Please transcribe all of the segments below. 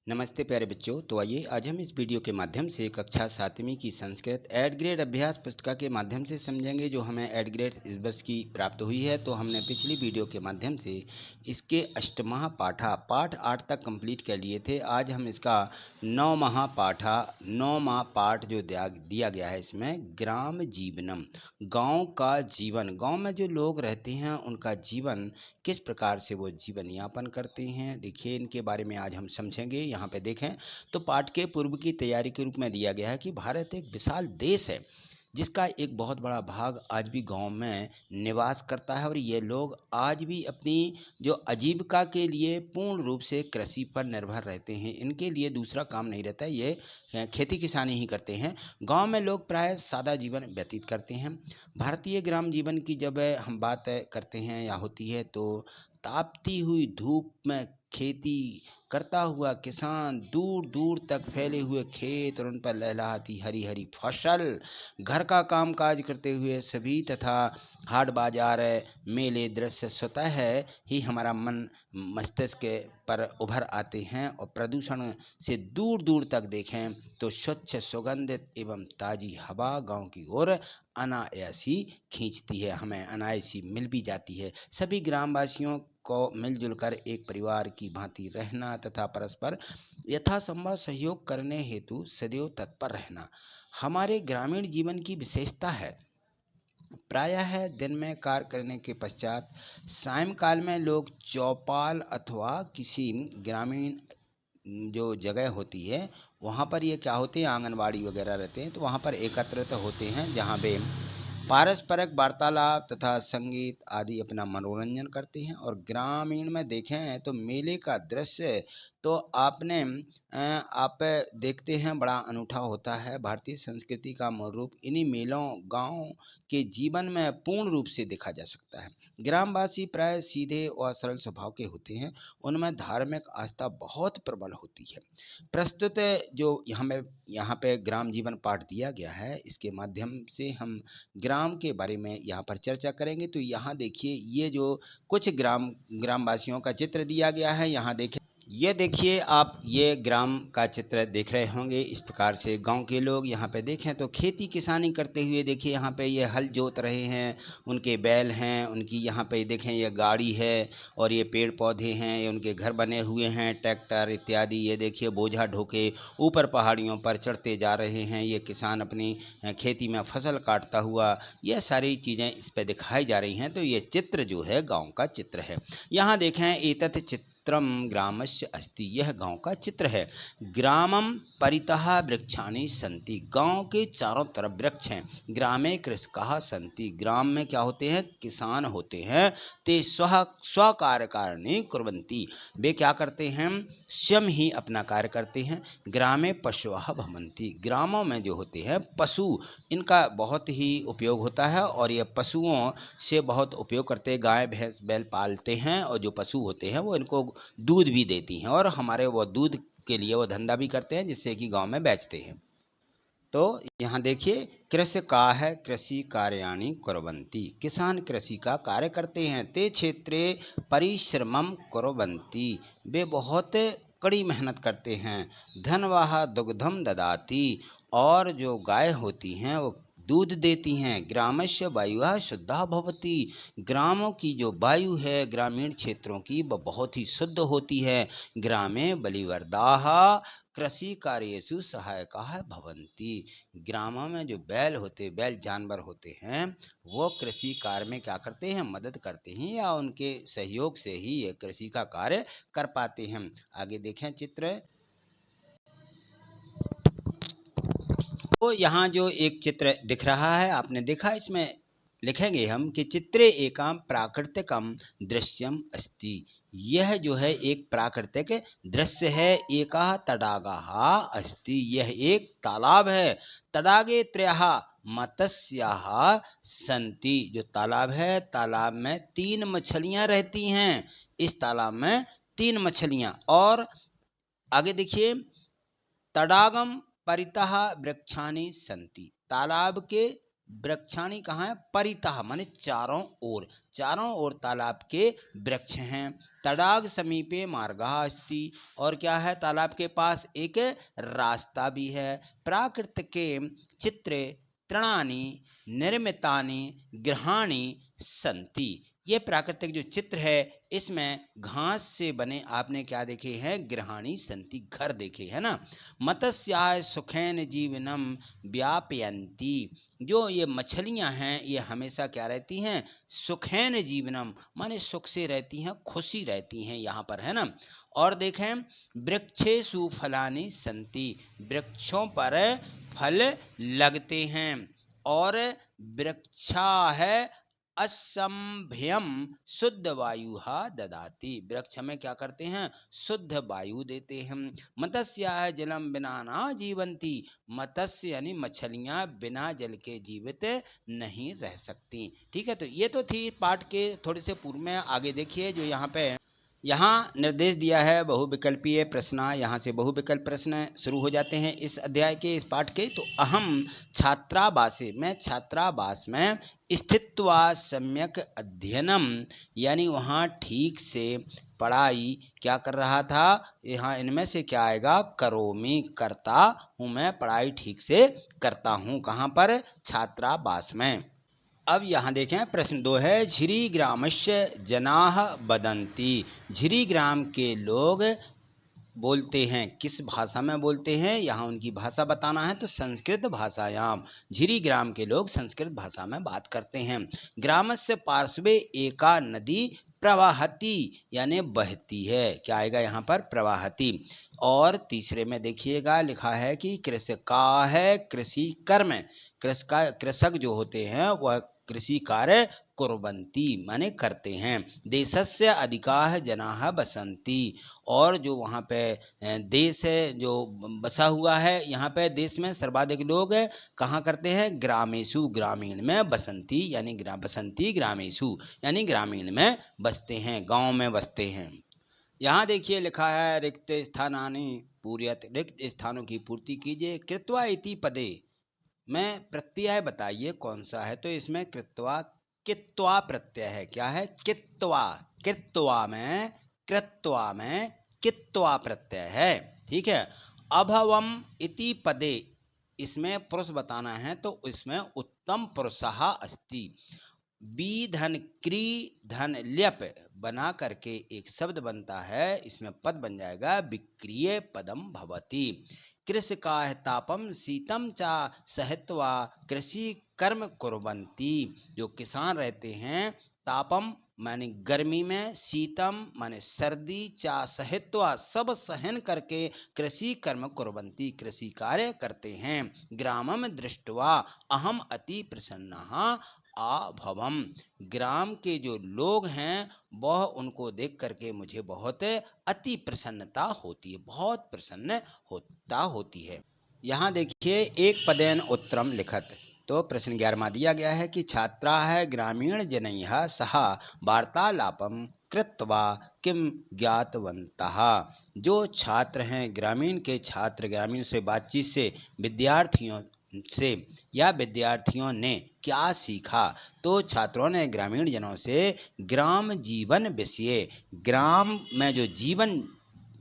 नमस्ते प्यारे बच्चों। तो आइए आज हम इस वीडियो के माध्यम से कक्षा 7वीं की संस्कृत एड ग्रेड अभ्यास पुस्तिका के माध्यम से समझेंगे, जो हमें एड ग्रेड इस वर्ष की प्राप्त हुई है। तो हमने पिछली वीडियो के माध्यम से इसके अष्टमः पाठा पाठ 8 तक कंप्लीट कर लिए थे। आज हम इसका नौवां पाठ जो दिया गया है, इसमें ग्राम जीवनम, गाँव का जीवन, गाँव में जो लोग रहते हैं उनका जीवन किस प्रकार से वो जीवन यापन करते हैं, देखिए इनके बारे में आज हम समझेंगे। यहाँ पे देखें तो पाठ के पूर्व की तैयारी के रूप में दिया गया है कि भारत एक विशाल देश है जिसका एक बहुत बड़ा भाग आज भी गांव में निवास करता है, और ये लोग आज भी अपनी जो आजीविका के लिए पूर्ण रूप से कृषि पर निर्भर रहते हैं। इनके लिए दूसरा काम नहीं रहता है, ये खेती किसानी ही करते हैं। गांव में लोग प्राय सादा जीवन व्यतीत करते हैं। भारतीय ग्राम जीवन की जब हम बात करते हैं या होती है, तो तापती हुई धूप में खेती करता हुआ किसान, दूर दूर तक फैले हुए खेत और उन पर लहलहाती हरी हरी फसल, घर का काम काज करते हुए सभी, तथा हाट बाजार मेले दृश्य स्वतः ही हमारा मन मस्तिष्क पर उभर आते हैं। और प्रदूषण से दूर दूर तक देखें तो स्वच्छ सुगंधित एवं ताज़ी हवा गांव की ओर अनायास ही खींचती है, हमें अनायास ही मिल भी जाती है। सभी ग्रामवासियों को मिलजुल कर एक परिवार की भांति रहना तथा परस्पर यथासंभव सहयोग करने हेतु सदैव तत्पर रहना हमारे ग्रामीण जीवन की विशेषता है। प्रायः दिन में कार्य करने के पश्चात सायंकाल में लोग चौपाल अथवा किसी ग्रामीण जो जगह होती है वहाँ पर ये क्या होते हैं, आंगनवाड़ी वगैरह रहते हैं, तो वहाँ पर एकत्रित होते हैं, जहाँ पे पारस्परिक वार्तालाप तथा संगीत आदि अपना मनोरंजन करते हैं। और ग्रामीण में देखें तो मेले का दृश्य तो आप देखते हैं बड़ा अनूठा होता है। भारतीय संस्कृति का मूल रूप इन्हीं मेलों गांव के जीवन में पूर्ण रूप से देखा जा सकता है। ग्रामवासी प्राय सीधे और सरल स्वभाव के होते हैं, उनमें धार्मिक आस्था बहुत प्रबल होती है। प्रस्तुत जो यहाँ पे ग्राम जीवन पाठ दिया गया है, इसके माध्यम से हम ग्राम के बारे में यहाँ पर चर्चा करेंगे। तो यहाँ देखिए ये जो कुछ ग्रामवासियों का चित्र दिया गया है, यहाँ देखें, ये देखिए आप, ये ग्राम का चित्र देख रहे होंगे। इस प्रकार से गांव के लोग यहाँ पे देखें तो खेती किसानी करते हुए देखिए, यहाँ पे ये हल जोत रहे हैं, उनके बैल हैं, उनकी यहाँ पे देखें ये गाड़ी है, और ये पेड़ पौधे हैं, ये उनके घर बने हुए हैं, ट्रैक्टर इत्यादि। ये देखिए बोझा ढोके ऊपर पहाड़ियों पर चढ़ते जा रहे हैं, ये किसान अपनी खेती में फसल काटता हुआ, ये सारी चीज़ें इस पे दिखाई जा रही हैं। तो ये चित्र जो है गाँव का चित्र है। यहाँ देखें एतत् चित्रम ग्रामस्य अस्ति, यह गांव का चित्र है। ग्रामम परितः वृक्षाणि सन्ति, गांव के चारों तरफ वृक्ष हैं। ग्रामे कृषकाः सन्ति, ग्राम में क्या होते हैं, किसान होते हैं। ते स्वकार्यकारिणी कुर्वन्ति, वे क्या करते हैं, स्वयं ही अपना कार्य करते हैं। ग्रामे पशवः भवन्ति, ग्रामों में जो होते हैं पशु, इनका बहुत ही उपयोग होता है, और ये पशुओं से बहुत उपयोग करते हैं। गाय भैंस बैल पालते हैं, और जो पशु होते हैं वो इनको दूध भी देती हैं, और हमारे वो दूध के लिए वो धंधा भी करते हैं, जिससे कि गांव में बेचते हैं। तो यहाँ देखिए कृषि का है, कृषि कार्याणि कुर्वन्ति, किसान कृषि का कार्य करते हैं। ते क्षेत्रे परिश्रमम कुर्वन्ति, वे बहुत कड़ी मेहनत करते हैं। धनवाह दुग्धम ददाति, और जो गाय होती हैं वो दूध देती हैं। ग्रामस्य वायुः शुद्धः भवति, ग्रामों की जो वायु है ग्रामीण क्षेत्रों की वह बहुत ही शुद्ध होती है। ग्रामे बलिवर्दाः कृषि कार्येषु सहायकाः भवन्ति, ग्रामों में जो बैल जानवर होते हैं वो कृषि कार्य में क्या करते हैं, मदद करते हैं, या उनके सहयोग से ही ये कृषि का कार्य कर पाते हैं। आगे देखें चित्र। तो यहाँ जो एक चित्र दिख रहा है, आपने देखा, इसमें लिखेंगे हम कि चित्रे एकाम प्राकृतिकम दृश्यम अस्ति, यह जो है एक प्राकृतिक दृश्य है। एका तडागाः अस्ति, यह एक तालाब है। तडागे त्रयः मत्स्याः सन्ति, जो तालाब है, तालाब में 3 मछलियाँ रहती हैं। इस तालाब में 3 मछलियाँ। और आगे देखिए, तडागम परितः वृक्षाणि सन्ति, तालाब के वृक्षाणि कहाँ है? परितः माने चारों ओर तालाब के वृक्ष हैं। तडाग समीपे मार्गः अस्ति, और क्या है? तालाब के पास एक रास्ता भी है। प्राकृतिक के चित्रे तृणानि निर्मितानि गृहाणि सन्ति। ये प्राकृतिक जो चित्र है इसमें घास से बने आपने क्या देखे हैं? गृहाणि सन्ति, घर देखे है ना। मत्स्याः सुखेन जीवनम व्यापयन्ति, जो ये मछलियां हैं ये हमेशा क्या रहती हैं? सुखेन जीवनम माने सुख से रहती हैं, खुशी रहती हैं यहाँ पर, है ना। और देखें वृक्षेषु फलानि सन्ति, वृक्षों पर फल लगते हैं। और वृक्षा है असंभ्यम शुद्ध वायु ददाति, वृक्ष हमें क्या करते हैं? शुद्ध वायु देते हैं। मत्स्याः जलम बिना न जीवंती, मत्स्य यानी मछलियां बिना जल के जीवित नहीं रह सकती। ठीक है, तो ये तो थी पाठ के थोड़े से पूर्व में। आगे देखिए जो यहाँ निर्देश दिया है बहुविकल्पीय प्रश्न, यहाँ से बहुविकल्प प्रश्न शुरू हो जाते हैं इस अध्याय के, इस पाठ के। तो अहम छात्रावासे, मैं छात्रावास में स्थित्वा सम्यक अध्ययनम, यानी वहाँ ठीक से पढ़ाई क्या कर रहा था? यहाँ इनमें से क्या आएगा? करोमि, करता हूँ, मैं पढ़ाई ठीक से करता हूँ। कहाँ पर? छात्रावास में। अब यहाँ देखें प्रश्न 2 है, झिरी ग्रामस्य जनाः वदन्ति, झिरी ग्राम के लोग बोलते हैं, किस भाषा में बोलते हैं? यहाँ उनकी भाषा बताना है, तो संस्कृत भाषायाम, झिरी ग्राम के लोग संस्कृत भाषा में बात करते हैं। ग्रामस्य पार्श्वे एका नदी प्रवाहती, यानी बहती है, क्या आएगा यहाँ पर? प्रवाहती। और तीसरे में देखिएगा लिखा है कि कृषका है कृषि कर्म, कृषक जो होते हैं वह कृषि कार्य कुर्वन्ति माने करते हैं। देशस्य अधिकाः जनाः बसन्ति, और जो वहाँ पे देश है जो बसा हुआ है, यहाँ पे देश में सर्वाधिक लोग कहाँ करते हैं? ग्रामेषु, ग्रामीण में, बसंती यानी बसंती ग्रामेषु यानी ग्रामीण में बसते हैं, गांव में बसते हैं। यहाँ देखिए लिखा है रिक्त स्थानानि पूर्यत, रिक्त स्थानों की पूर्ति कीजिए। कृत्वा इति पदे में प्रत्यय बताइए कौन सा है? तो इसमें कृत्वा, कित्वा प्रत्यय है। क्या है? कित्वा, कृत्वा में, कृत्वा में कित्वा प्रत्यय है। ठीक है। अभवम इति पदे, इसमें पुरुष बताना है, तो इसमें उत्तम पुरुषः अस्ति। बी धन क्री धन ल्यप बना करके एक शब्द बनता है, इसमें पद बन जाएगा विक्रिय पदम भवति। कृषकाः तापम शीतम चा सहित्वा कृषि कर्म कुर्वन्ति, जो किसान रहते हैं, तापम माने गर्मी में, शीतम माने सर्दी, चा सहित्वा सब सहन करके कृषि कर्म कुर्वन्ति कृषि कार्य करते हैं। ग्रामम दृष्ट्वा अहम अति प्रसन्नः अभवम, ग्राम के जो लोग हैं वह उनको देख करके मुझे बहुत अति प्रसन्नता होती है, बहुत प्रसन्न होती है। यहाँ देखिए एक पदेन उत्तरम लिखत, तो प्रश्न 11वां दिया गया है कि छात्राः ग्रामीण जनैः सह वार्तालापम कृत्वा किम ज्ञातवन्तः, जो छात्र हैं ग्रामीण के छात्र, ग्रामीण से बातचीत से विद्यार्थियों से या विद्यार्थियों ने क्या सीखा? तो छात्रों ने ग्रामीण जनों से ग्राम जीवन विषय, ग्राम में जो जीवन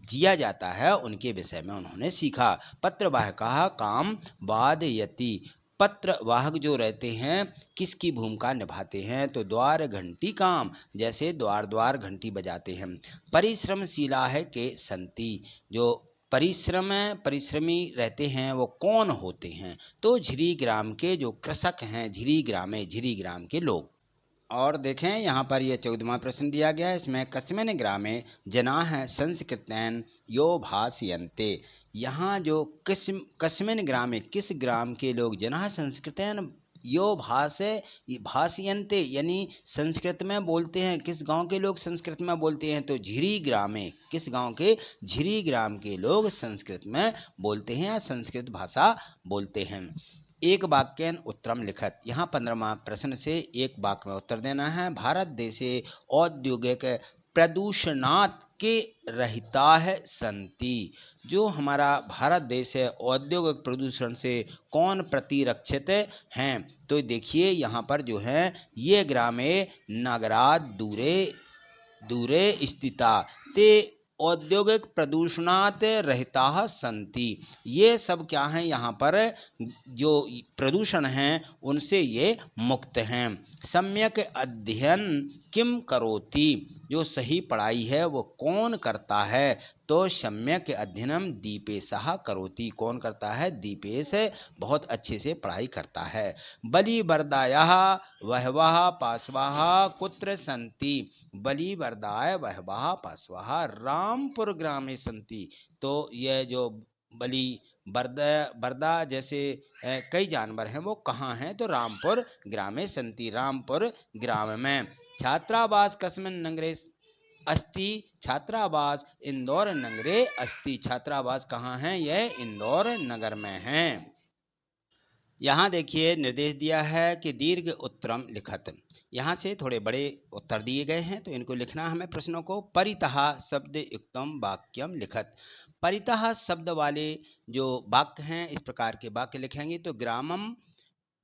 जिया जाता है उनके विषय में उन्होंने सीखा। पत्रवाहकः काम वादयति, पत्रवाहक जो रहते हैं किसकी भूमिका निभाते हैं? तो द्वार घंटी काम, जैसे द्वार द्वार घंटी बजाते हैं। परिश्रमशीला है के संति, जो परिश्रमी रहते हैं वो कौन होते हैं? तो झिरी ग्राम के जो कृषक हैं, झिरी ग्राम के लोग। और देखें यहाँ पर ये 14वां प्रश्न दिया गया है, इसमें कस्मिन् ग्रामे जनाः संस्कृतेन यो भाषयन्ते, यहाँ जो कस्मिन् ग्रामे किस ग्राम के लोग जनाः संस्कृतेन यो भाषयन्ते यानी संस्कृत में बोलते हैं, किस गांव के लोग संस्कृत में बोलते हैं? तो झिरी ग्रामे, किस गांव के? झिरी ग्राम के लोग संस्कृत में बोलते हैं या संस्कृत भाषा बोलते हैं। एक वाक्यन उत्तरम लिखत, यहाँ 15वां प्रश्न से एक वाक्य में उत्तर देना है। भारत देशे औद्योगिक प्रदूषणात् के रहिताः सन्ति। जो हमारा भारत देश है औद्योगिक प्रदूषण से कौन प्रतिरक्षित हैं? तो देखिए यहाँ पर जो है ये ग्रामे नगरात् दूरे दूरे स्थिता ते औद्योगिक प्रदूषणात् रहिताः सन्ति। ये सब क्या हैं? यहाँ पर जो प्रदूषण हैं उनसे ये मुक्त हैं। सम्यक अध्ययन किम करोति। जो सही पढ़ाई है वो कौन करता है? तो सम्यक अध्ययनम दीपेशः करोति। कौन करता है? दीपेश बहुत अच्छे से पढ़ाई करता है। बलिवर्दायाः बहवः पार्श्वाः कुत्र सन्ति। बलिवर्दाय बहवः पार्श्वाः रामपुर ग्रामे सन्ति। तो यह जो बलि बरदा जैसे कई जानवर हैं वो कहाँ हैं? तो रामपुर ग्रामे सन्ति, रामपुर ग्राम में। छात्रावास कस्मिन् नगरे अस्ति। छात्रावास इंदौर नगरे अस्ति। छात्रावास कहाँ है? यह इंदौर नगर में है। यहाँ देखिए निर्देश दिया है कि दीर्घ उत्तरम लिखत। यहाँ से थोड़े बड़े उत्तर दिए गए हैं तो इनको लिखना हमें प्रश्नों को। परितः शब्द युक्तम वाक्यम लिखत। परितः शब्द वाले जो वाक्य हैं इस प्रकार के वाक्य लिखेंगे। तो ग्रामम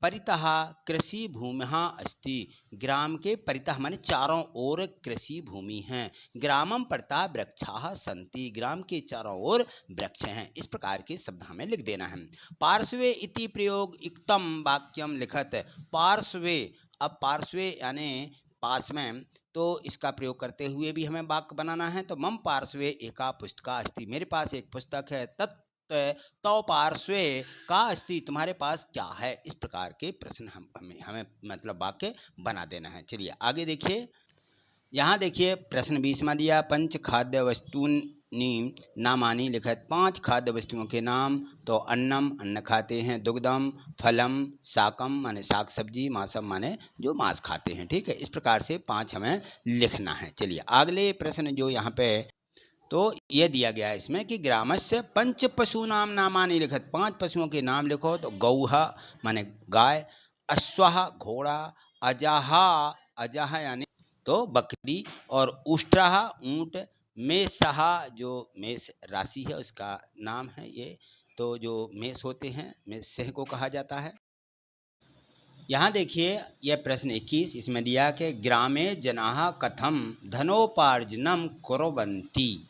परितः कृषि भूमिः अस्ति। ग्राम के परितः माने चारों ओर कृषि भूमि हैं। ग्रामम परितः वृक्षाः सन्ति। ग्राम के चारों ओर वृक्ष हैं। इस प्रकार के शब्द हमें लिख देना है। पार्श्वे इति प्रयोग युक्तम वाक्यम लिखत। पार्श्वे, अब पार्श्वे यानी पास में, तो इसका प्रयोग करते हुए भी हमें वाक्य बनाना है। तो मम पार्श्वे एका पुस्तका अस्ति। मेरे पास एक पुस्तक है। तत् तो पार्श्वे का अस्ति। तुम्हारे पास क्या है? इस प्रकार के प्रश्न हमें मतलब वाक्य बना देना है। चलिए आगे देखिए। यहाँ देखिए प्रश्न 20वां दिया। पंच खाद्य वस्तूनि नामानि लिखत। 5 खाद्य वस्तुओं के नाम। तो अन्नम अन्न खाते हैं, दुग्धम फलम शाकम माने साग सब्जी, मांसम माने जो मांस खाते हैं। ठीक है, इस प्रकार से 5 हमें लिखना है। चलिए अगले प्रश्न जो यहाँ पे तो ये दिया गया है इसमें कि ग्रामस्य पंच पशूनाम नामानि लिखत। 5 पशुओं के नाम लिखो। तो गौः माने गाय, अश्वः घोड़ा, अजाहा अजाहा यानी तो बकरी, और उष्ट्रः ऊँट, मेषः जो मेष राशि है उसका नाम है ये। तो जो मेष होते हैं मेष सिंह को कहा जाता है। यहाँ देखिए यह प्रश्न 21 इसमें दिया कि ग्रामे जनाः कथम धनोपार्जनम कुर्वन्ति।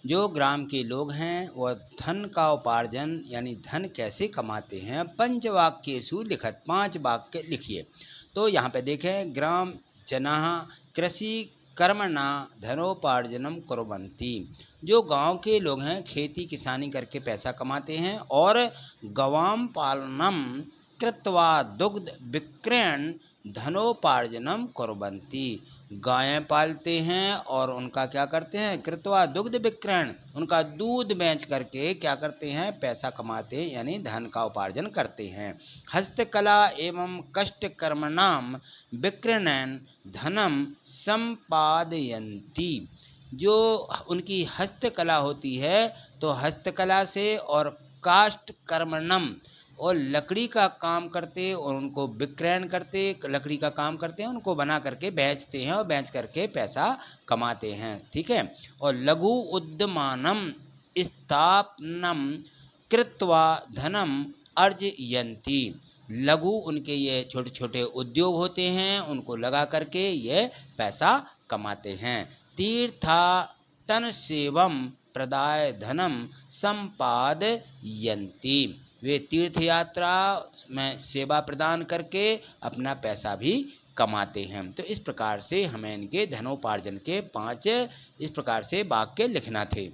जो ग्राम के लोग हैं वह धन का उपार्जन यानी धन कैसे कमाते हैं। पंचवाक्येषु लिखत। 5 वाक्य लिखिए। तो यहाँ पे देखें, ग्राम जनाः कृषि कर्मणा धनोपार्जनम कुर्वन्ति। जो गांव के लोग हैं खेती किसानी करके पैसा कमाते हैं। और गवाम पालनम कृत्वा दुग्ध विक्रयण धनोपार्जनम कुर्वन्ति। गायें पालते हैं और उनका क्या करते हैं? कृत्वा दुग्ध विक्रयण, उनका दूध बेच करके क्या करते हैं? पैसा कमाते हैं यानी धन का उपार्जन करते हैं। हस्तकला एवं कष्टकर्मणाम विक्रयण धनम संपादयन्ति। जो उनकी हस्तकला होती है तो हस्तकला से और काष्ठकर्मणम और लकड़ी का काम करते और उनको विक्रयण करते, लकड़ी का काम करते हैं, उनको बना करके बेचते हैं और बेच करके पैसा कमाते हैं। ठीक है। और लघु उद्यमानम स्थापनम कृत्वा धनम अर्जयन्ति। लघु उनके ये छोटे छोटे उद्योग होते हैं, उनको लगा करके ये पैसा कमाते हैं। तीर्थाटन सेवम प्रदाय धनम संपादयन्ति। वे तीर्थ यात्रा में सेवा प्रदान करके अपना पैसा भी कमाते हैं। तो इस प्रकार से हमें इनके धनोपार्जन के 5 इस प्रकार से वाक्य लिखना थे।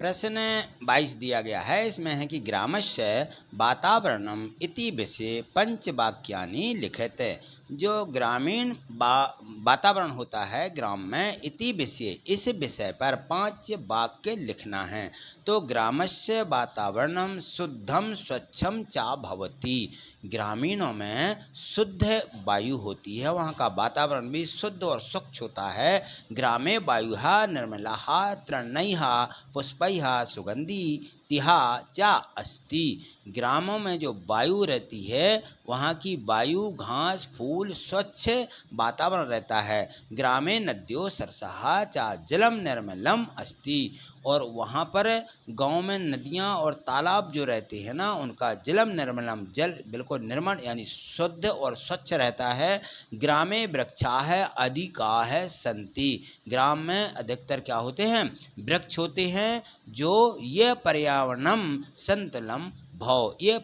प्रश्न 22 दिया गया है। इसमें है कि ग्रामस्य वातावरणम इति विषये 5 वाक्यानि लिखित। जो ग्रामीण वातावरण होता है ग्राम में, इति विषय इस विषय पर 5 वाक्य लिखना है। तो ग्रामस्य वातावरणम शुद्धम स्वच्छम चा भवति। ग्रामीणों में शुद्ध वायु होती है, वहाँ का वातावरण भी शुद्ध और स्वच्छ होता है। ग्रामे वायुः निर्मलाः तृणैः पुष्पैः सुगंधी तिहा चा अस्ति। ग्रामों में जो वायु रहती है वहाँ की वायु घास फूस अनुकूल स्वच्छ वातावरण रहता है। ग्रामे नद्यो सरसहा चा जलम निर्मलम अस्ति, और वहाँ पर गांव में नदियाँ और तालाब जो रहते हैं ना, उनका जलम निर्मलम, जल बिल्कुल निर्मल यानी शुद्ध और स्वच्छ रहता है। ग्रामे वृक्षाः अधिकाः सन्ति, ग्राम में अधिकतर क्या होते हैं, वृक्ष होते हैं, जो ये पर्यावरणम संतुलम भव, ये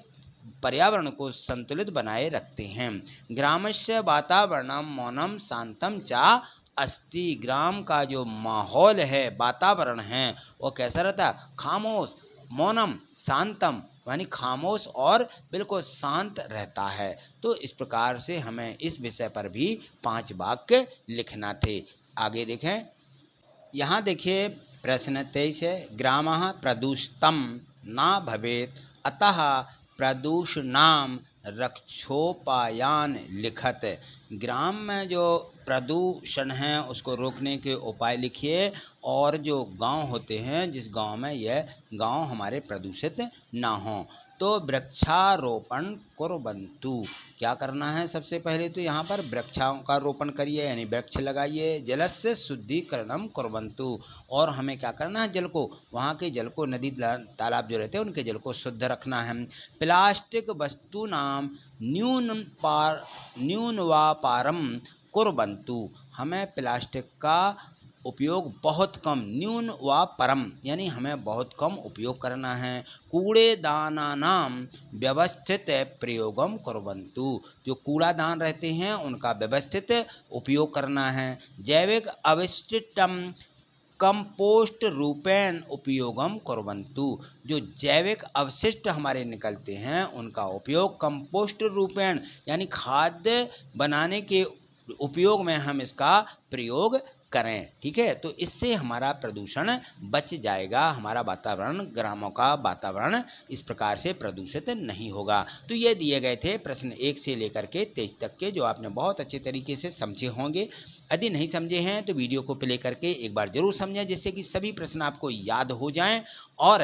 पर्यावरण को संतुलित बनाए रखते हैं। ग्रामस्य वातावरणम मौनम शांतम चा अस्ति, ग्राम का जो माहौल है, वातावरण है, वो कैसा रहता है, खामोश, मौनम शांतम यानी खामोश और बिल्कुल शांत रहता है। तो इस प्रकार से हमें इस विषय पर भी 5 वाक्य लिखना थे। आगे देखें, यहाँ देखिए प्रश्न 23 है, ग्रामः प्रदूषितम न भवेत् अतः प्रदूषणाम रक्षोपायान लिखत, ग्राम में जो प्रदूषण है उसको रोकने के उपाय लिखिए, और जो गांव होते हैं, जिस गांव में यह गांव हमारे प्रदूषित ना हो, तो वृक्षारोपण कुर्वन्तु, क्या करना है, सबसे पहले तो यहाँ पर वृक्षों का रोपण करिए यानी वृक्ष लगाइए। जलस्य शुद्धिकरणम कुर्वन्तु, और हमें क्या करना है, जल को, वहाँ के जल को, नदी तालाब जो रहते हैं उनके जल को शुद्ध रखना है। प्लास्टिक वस्तूनाम न्यूनवापारम कुर्वन्तु, हमें प्लास्टिक का उपयोग बहुत कम, न्यून व परम यानी हमें बहुत कम उपयोग करना है। कूड़ेदानानाम व्यवस्थित प्रयोगम कुर्वन्तु, जो कूड़ादान रहते हैं उनका व्यवस्थित उपयोग करना है। जैविक अवशिष्टम कंपोस्ट रूपेण उपयोगम कुर्वन्तु, जो जैविक अवशिष्ट हमारे निकलते हैं उनका उपयोग कंपोस्ट रूपेण यानी खाद्य बनाने के उपयोग में हम इसका प्रयोग करें। ठीक है, तो इससे हमारा प्रदूषण बच जाएगा, हमारा वातावरण, ग्रामों का वातावरण इस प्रकार से प्रदूषित नहीं होगा। तो ये दिए गए थे प्रश्न 1 से लेकर के 23 तक के, जो आपने बहुत अच्छे तरीके से समझे होंगे। यदि नहीं समझे हैं तो वीडियो को प्ले करके एक बार जरूर समझें, जिससे कि सभी प्रश्न आपको याद हो जाएं और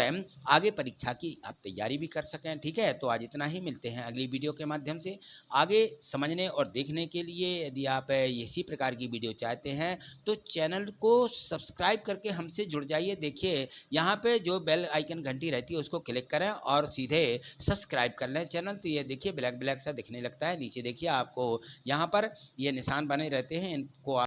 आगे परीक्षा की आप तैयारी भी कर सकें। ठीक है, तो आज इतना ही, मिलते हैं अगली वीडियो के माध्यम से। आगे समझने और देखने के लिए यदि आप इसी प्रकार की वीडियो चाहते हैं तो चैनल को सब्सक्राइब करके हमसे जुड़ जाइए। देखिए यहाँ पे जो बेल आइकन घंटी रहती है उसको क्लिक करें और सीधे सब्सक्राइब कर लें चैनल। तो ये देखिए ब्लैक ब्लैक सा दिखने लगता है, नीचे देखिए आपको यहाँ पर ये निशान बने रहते हैं, इनको